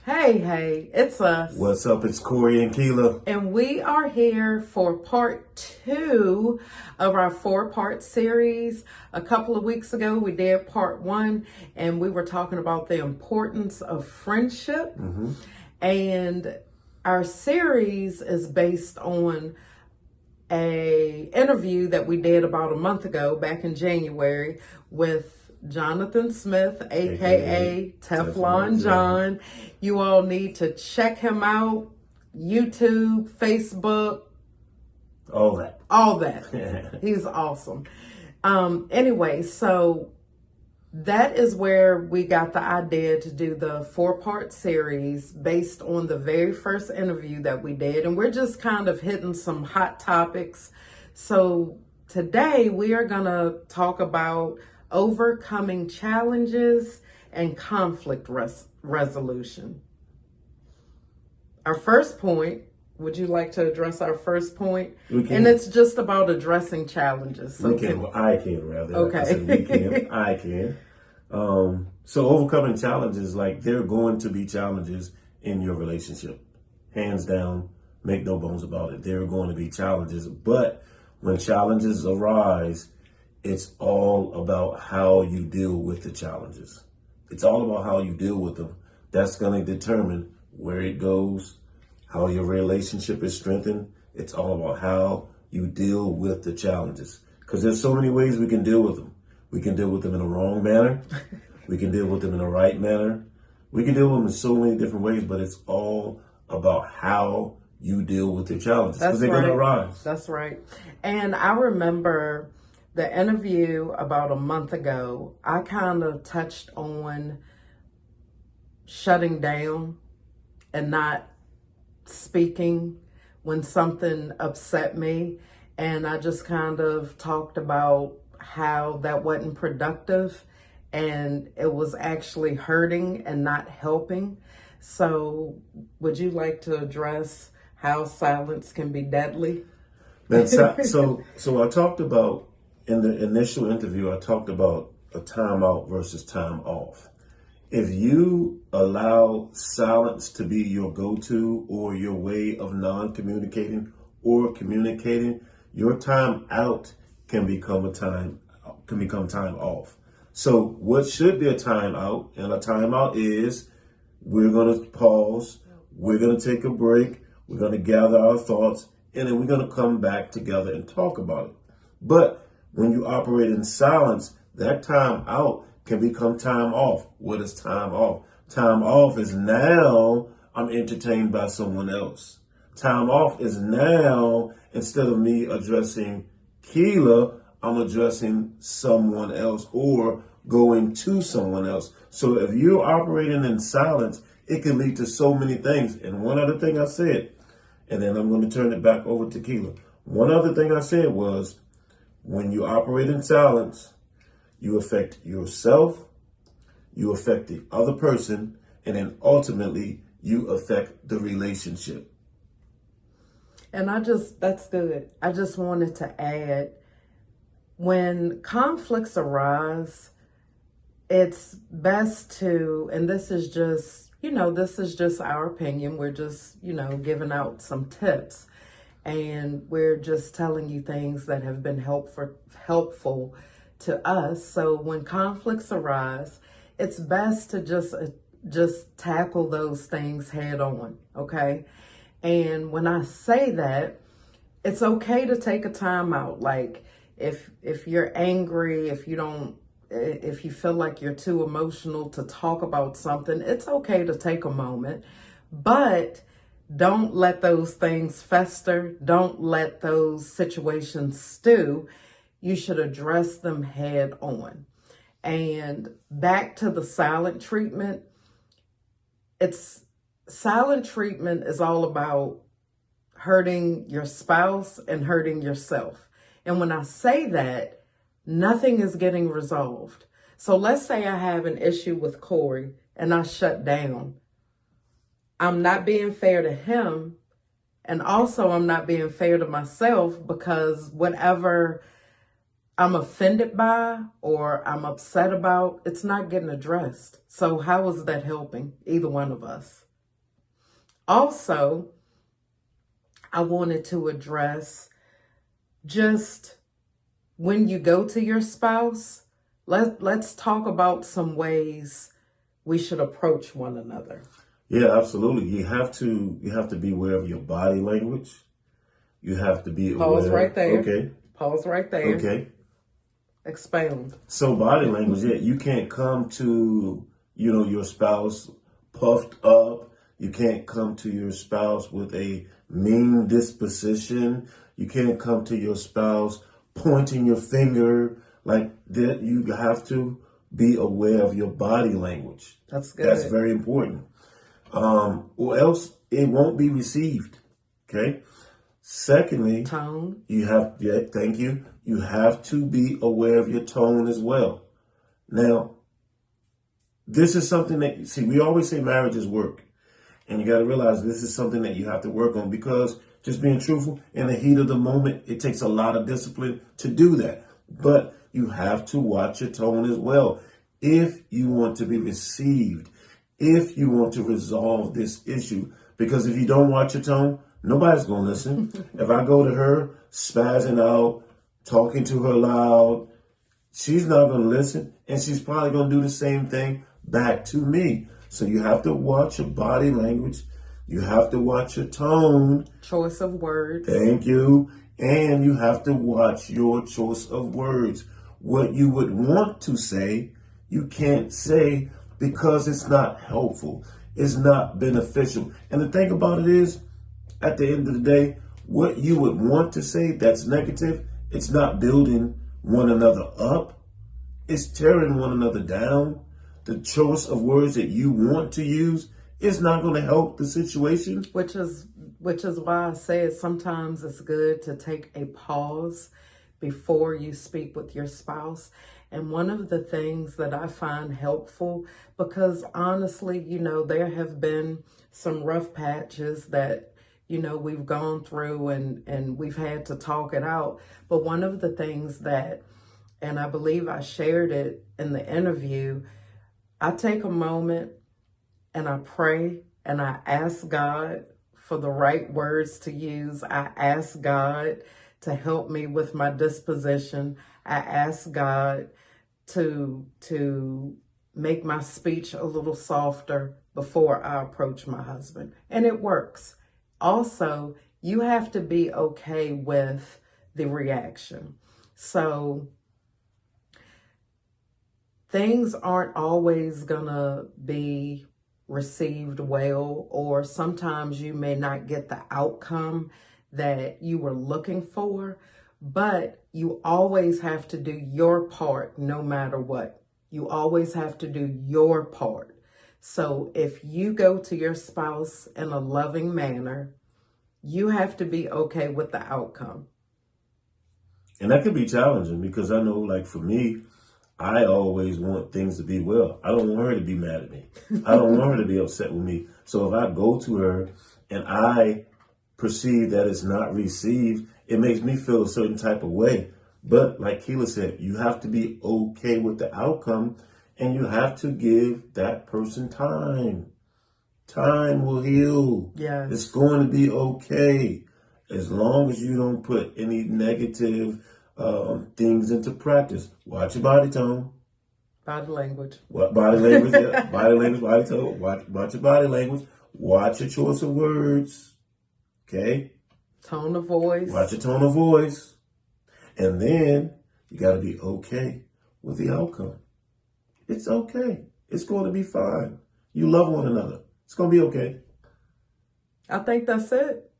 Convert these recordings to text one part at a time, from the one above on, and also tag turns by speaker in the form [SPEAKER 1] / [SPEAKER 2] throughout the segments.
[SPEAKER 1] Hey, it's us.
[SPEAKER 2] What's up? It's Corry and Kheayla.
[SPEAKER 1] And we are here for part 2 of our 4-part series. A couple of weeks ago, we did part 1, and we were talking about the importance of friendship. And our series is based on a interview that we did about a month ago, back in January, with Jonathan Smith, aka Teflon John. You all need to check him out. YouTube, Facebook,
[SPEAKER 2] All
[SPEAKER 1] that. He's awesome. Anyway, so that is where we got the idea to do the 4-part series based on the very first interview that we did. And we're just kind of hitting some hot topics. So today we are going to talk about overcoming challenges and conflict resolution. Our first point, would you like to address our first point? And it's just about addressing challenges.
[SPEAKER 2] So I can rather.
[SPEAKER 1] Okay.
[SPEAKER 2] I can. So overcoming challenges, like there are going to be challenges in your relationship. Hands down, make no bones about it. There are going to be challenges. But when challenges arise, it's all about how you deal with the challenges. It's all about how you deal with them. That's going to determine where it goes, how your relationship is strengthened. It's all about how you deal with the challenges. Because there's so many ways we can deal with them. We can deal with them in a wrong manner. We can deal with them in a right manner. We can deal with them in so many different ways, but it's all about how you deal with the challenges. Because they're going to arise.
[SPEAKER 1] That's right. And I remember the interview about a month ago, I kind of touched on shutting down and not speaking when something upset me. And I just kind of talked about how that wasn't productive and it was actually hurting and not helping. So would you like to address how silence can be deadly?
[SPEAKER 2] So I talked about, in the initial interview, I talked about a time out versus time off. If you allow silence to be your go-to or your way of non-communicating or communicating, your time out can become time off. So what should be a time out? And a time out is we're going to pause, we're going to take a break, we're going to gather our thoughts, and then we're going to come back together and talk about it. But when you operate in silence, that time out can become time off. What is time off? Time off is now I'm entertained by someone else. Time off is now, instead of me addressing Kheayla, I'm addressing someone else or going to someone else. So if you're operating in silence, it can lead to so many things. And one other thing I said, and then I'm going to turn it back over to Kheayla. One other thing I said was, when you operate in silence, you affect yourself, you affect the other person, and then ultimately you affect the relationship.
[SPEAKER 1] And that's good. I just wanted to add, when conflicts arise, it's best to, and this is just our opinion. We're just, giving out some tips. And we're just telling you things that have been helpful to us. So when conflicts arise, it's best to just tackle those things head on, okay? And when I say that, it's okay to take a time out. Like if you're angry, if you feel like you're too emotional to talk about something, it's okay to take a moment. But don't let those things fester. Don't let those situations stew. You should address them head on. And back to the silent treatment. Silent treatment is all about hurting your spouse and hurting yourself. And when I say that, nothing is getting resolved. So let's say I have an issue with Corry and I shut down. I'm not being fair to him, and also I'm not being fair to myself, because whatever I'm offended by or I'm upset about, it's not getting addressed. So how is that helping either one of us? Also, I wanted to address just when you go to your spouse, let's talk about some ways we should approach one another.
[SPEAKER 2] Yeah, absolutely. You have to be aware of your body language. You have to be
[SPEAKER 1] Pause
[SPEAKER 2] aware.
[SPEAKER 1] right there.
[SPEAKER 2] Okay.
[SPEAKER 1] Pause right there.
[SPEAKER 2] Okay.
[SPEAKER 1] Expound.
[SPEAKER 2] So body language, yeah, you can't come to, your spouse puffed up. You can't come to your spouse with a mean disposition. You can't come to your spouse pointing your finger like that. You have to be aware of your body language.
[SPEAKER 1] That's good.
[SPEAKER 2] That's very important. Or else it won't be received. Okay. Secondly,
[SPEAKER 1] Tone.
[SPEAKER 2] thank you. You have to be aware of your tone as well. Now, this is something that, see, we always say marriage is work. And you got to realize this is something that you have to work on, because just being truthful, in the heat of the moment, it takes a lot of discipline to do that. But you have to watch your tone as well. If you want to be received, if you want to resolve this issue, because if you don't watch your tone, nobody's going to listen. If I go to her spazzing out, talking to her loud, she's not going to listen, and she's probably going to do the same thing back to me. So you have to watch your body language. You have to watch your tone.
[SPEAKER 1] Choice of words.
[SPEAKER 2] Thank you. And you have to watch your choice of words. What you would want to say, you can't say because it's not helpful. It's not beneficial. And the thing about it is, at the end of the day, what you would want to say that's negative, it's not building one another up. It's tearing one another down. The choice of words that you want to use is not going to help the situation.
[SPEAKER 1] Which is why I say sometimes it's good to take a pause before you speak with your spouse. And one of the things that I find helpful, because honestly, there have been some rough patches that, we've gone through and we've had to talk it out. But one of the things that, and I believe I shared it in the interview, I take a moment and I pray and I ask God for the right words to use. I ask God to help me with my disposition. I ask God to make my speech a little softer before I approach my husband. And it works. Also, you have to be okay with the reaction. So things aren't always gonna be received well, or sometimes you may not get the outcome that you were looking for, but you always have to do your part no matter what. You always have to do your part. So if you go to your spouse in a loving manner, you have to be okay with the outcome.
[SPEAKER 2] And that can be challenging, because I know, like for me, I always want things to be well. I don't want her to be mad at me. I don't want her to be upset with me. So if I go to her and I perceive that it's not received, it makes me feel a certain type of way. But like Kheayla said, you have to be okay with the outcome, and you have to give that person time. Time will heal.
[SPEAKER 1] Yes.
[SPEAKER 2] It's going to be okay. As long as you don't put any negative things into practice. Watch your body tone.
[SPEAKER 1] Body language.
[SPEAKER 2] What body language? Yeah. Body language, body tone. Watch your body language. Watch your choice of words. Okay?
[SPEAKER 1] Tone of voice.
[SPEAKER 2] Watch your tone of voice. And then you got to be okay with the outcome. It's okay. It's going to be fine. You love one another. It's going to be okay.
[SPEAKER 1] I think that's it.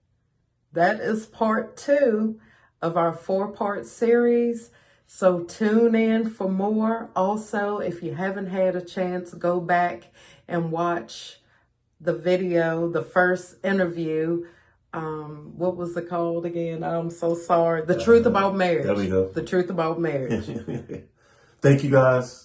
[SPEAKER 1] That is part 2 of our 4-part series. So tune in for more. Also, if you haven't had a chance, go back and watch the video, the first interview. What was it called again? I'm so sorry. The Truth About Marriage.
[SPEAKER 2] There we go.
[SPEAKER 1] The Truth About Marriage.
[SPEAKER 2] Thank you, guys.